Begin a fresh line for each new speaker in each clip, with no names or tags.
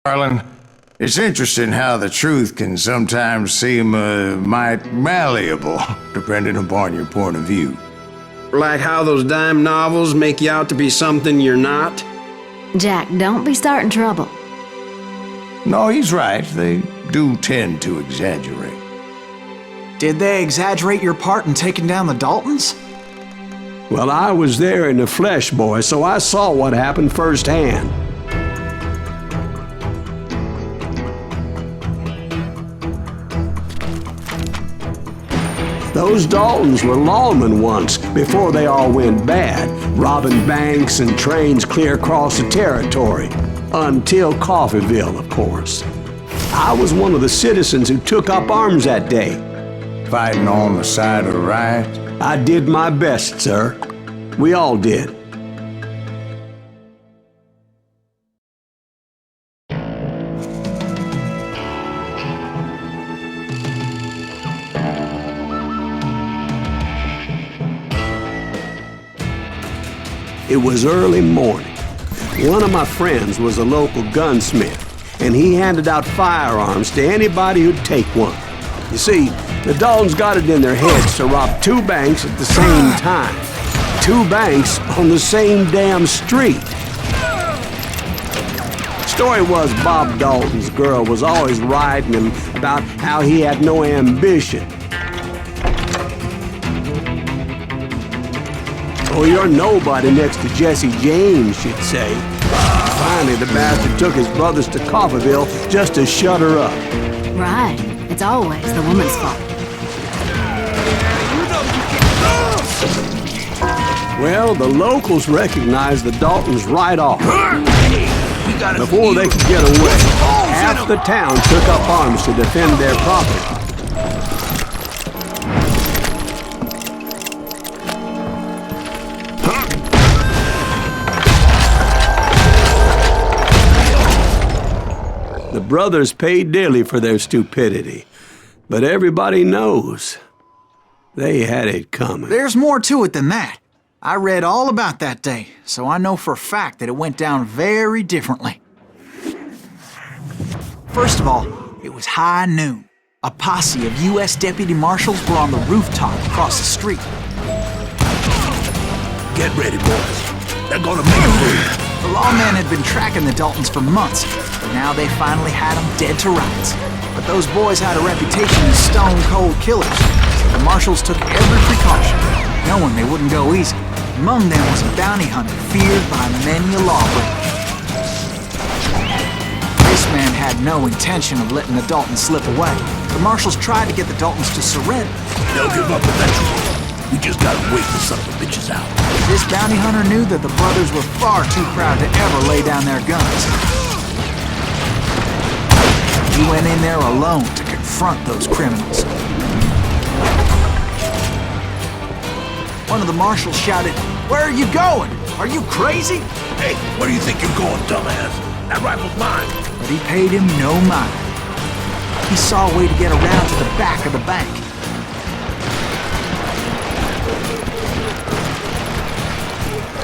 Darling, it's interesting how the truth can sometimes seem might malleable, depending upon your point of view.
Like how those dime novels make you out to be something you're not?
Jack, don't be starting trouble.
No, he's right. They do tend to exaggerate.
Did they exaggerate your part in taking down the Daltons?
Well, I was there in the flesh, boy, so I saw what happened firsthand. Those Daltons were lawmen once, before they all went bad, robbing banks and trains clear across the territory. Until Coffeeville, of course. I was one of the citizens who took up arms that day.
Fighting on the side of the riot?
I did my best, sir. We all did. It was early morning. One of my friends was a local gunsmith, and he handed out firearms to anybody who'd take one. You see, the Daltons got it in their heads to rob two banks at the same time. Two banks on the same damn street. Story was Bob Dalton's girl was always writing him about how he had no ambition. Oh, you're nobody next to Jesse James, she'd say. Finally, the bastard took his brothers to Coffeeville just to shut her up.
Right. It's always the woman's fault.
Well, the locals recognized the Daltons right off. Before they could get away, half the town took up arms to defend their property. The brothers paid dearly for their stupidity, but everybody knows they had it coming.
There's more to it than that. I read all about that day, so I know for a fact that it went down very differently. First of all, it was high noon. A posse of U.S. deputy marshals were on the rooftop across the street.
Get ready, boys. They're gonna make a move.
The lawmen had been tracking the Daltons for months, but now they finally had them dead to rights. But those boys had a reputation as stone-cold killers, so the marshals took every precaution, knowing they wouldn't go easy. Among them was a bounty hunter feared by many a lawbreaker. This man had no intention of letting the Daltons slip away. The marshals tried to get the Daltons to surrender.
They'll give up eventually. We just gotta wait the son of the bitches out.
This bounty hunter knew that the brothers were far too proud to ever lay down their guns. He went in there alone to confront those criminals. One of the marshals shouted, "Where are you going? Are you crazy?"
Hey, where do you think you're going, dumbass? That rifle's mine.
But he paid him no mind. He saw a way to get around to the back of the bank.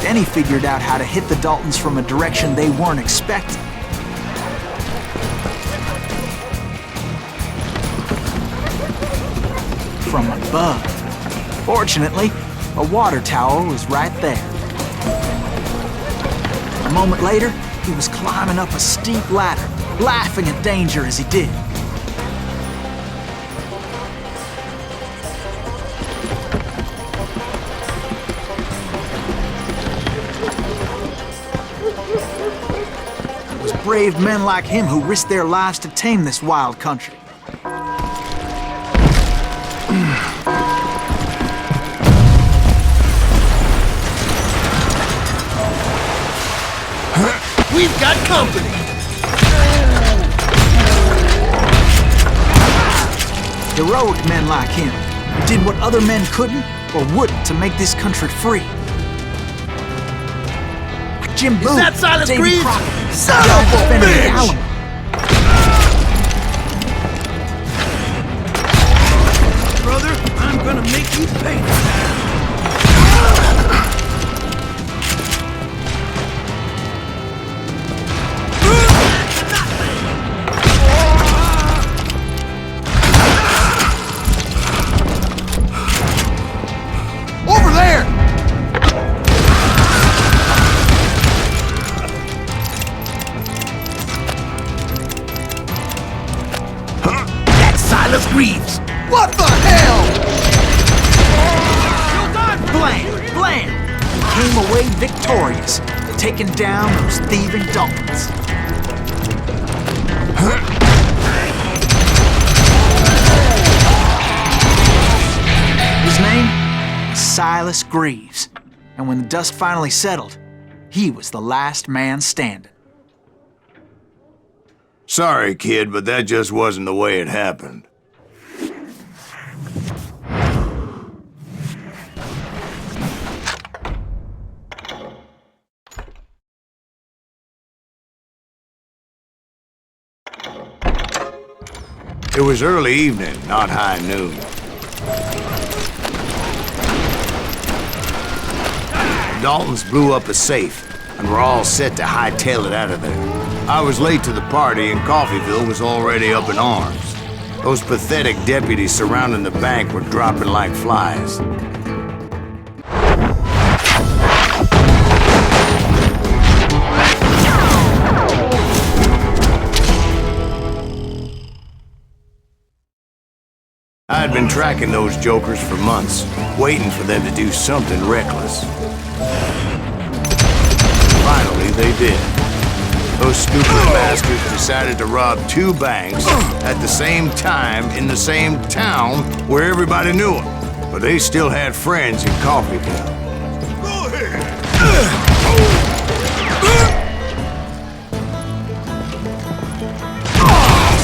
Then he figured out how to hit the Daltons from a direction they weren't expecting. From above. Fortunately, a water tower was right there. A moment later, he was climbing up a steep ladder, laughing at danger as he did. It was brave men like him who risked their lives to tame this wild country.
We've got company.
Heroic men like him did what other men couldn't or wouldn't to make this country free. Like Jim Boone,
that Silas
Davy
Greaves?
Crockett,
Son
John
of a
defending the
bitch!
Alamo.
Brother, I'm gonna make you pay for that. Reeves!
What the hell? Well done! Blam! Blam! Came away victorious, taking down those thieving Daltons. His name was Silas Greaves, and when the dust finally settled, he was the last man standing.
Sorry, kid, but that just wasn't the way it happened. It was early evening, not high noon. The Daltons blew up a safe, and were all set to hightail it out of there. I was late to the party, and Coffeeville was already up in arms. Those pathetic deputies surrounding the bank were dropping like flies. I had been tracking those jokers for months, waiting for them to do something reckless. Finally, they did. Those stupid bastards decided to rob 2 banks at the same time in the same town where everybody knew them. But they still had friends in Coffeeville.
Go ahead!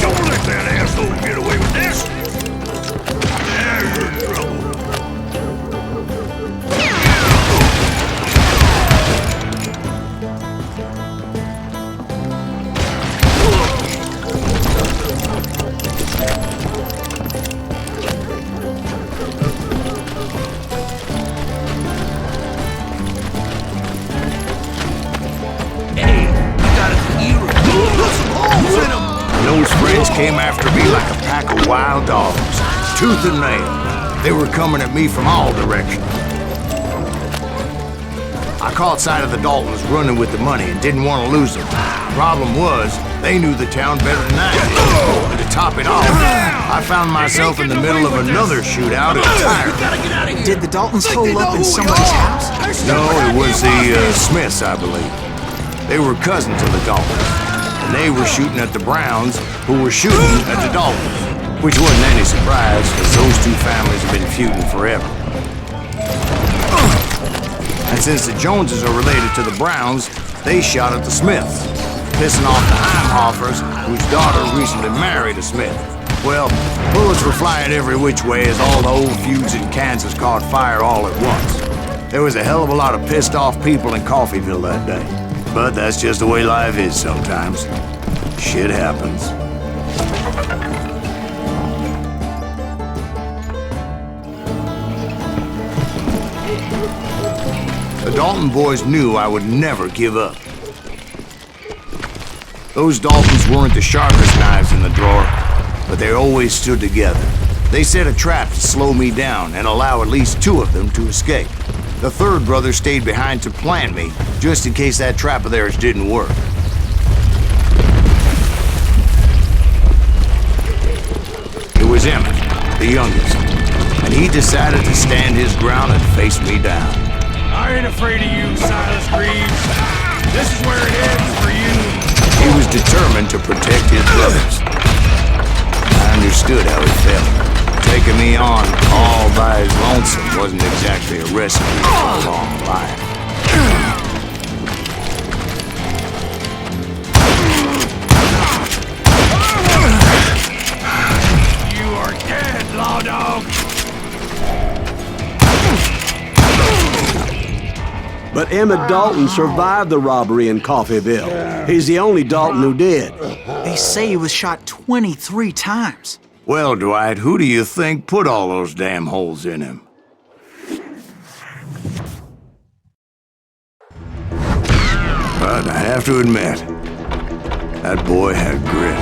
Don't let that asshole get away with this! Now you're in trouble.
Those friends came after me like a pack of wild dogs, tooth and nail. They were coming at me from all directions. I caught sight of the Daltons running with the money and didn't want to lose them. Problem was, they knew the town better than I did. And to top it off, I found myself in the middle of another shootout entirely.
Did the Daltons hole up in somebody's house?
No, it was the Smiths, I believe. They were cousins of the Daltons, and they were shooting at the Browns, who were shooting at the Daltons, which wasn't any surprise, because those 2 families have been feuding forever. And since the Joneses are related to the Browns, they shot at the Smiths, pissing off the Heimhoffers, whose daughter recently married a Smith. Well, bullets were flying every which way as all the old feuds in Kansas caught fire all at once. There was a hell of a lot of pissed off people in Coffeeville that day. But that's just the way life is sometimes. Shit happens. The Dalton boys knew I would never give up. Those Daltons weren't the sharpest knives in the drawer, but they always stood together. They set a trap to slow me down and allow at least 2 of them to escape. The 3rd brother stayed behind to plant me, just in case that trap of theirs didn't work. It was Emmett, the youngest, and he decided to stand his ground and face me down.
I ain't afraid of you, Silas Greaves. This is where it ends for you.
He was determined to protect his brothers. I understood how he felt. Taking me on all by his lonesome wasn't exactly a recipe for a long life.
You are dead, law dog.
But Emmett Dalton survived the robbery in Coffeeville. He's the only Dalton who did.
They say he was shot 23 times.
Well, Dwight, who do you think put all those damn holes in him? But I have to admit, that boy had grit.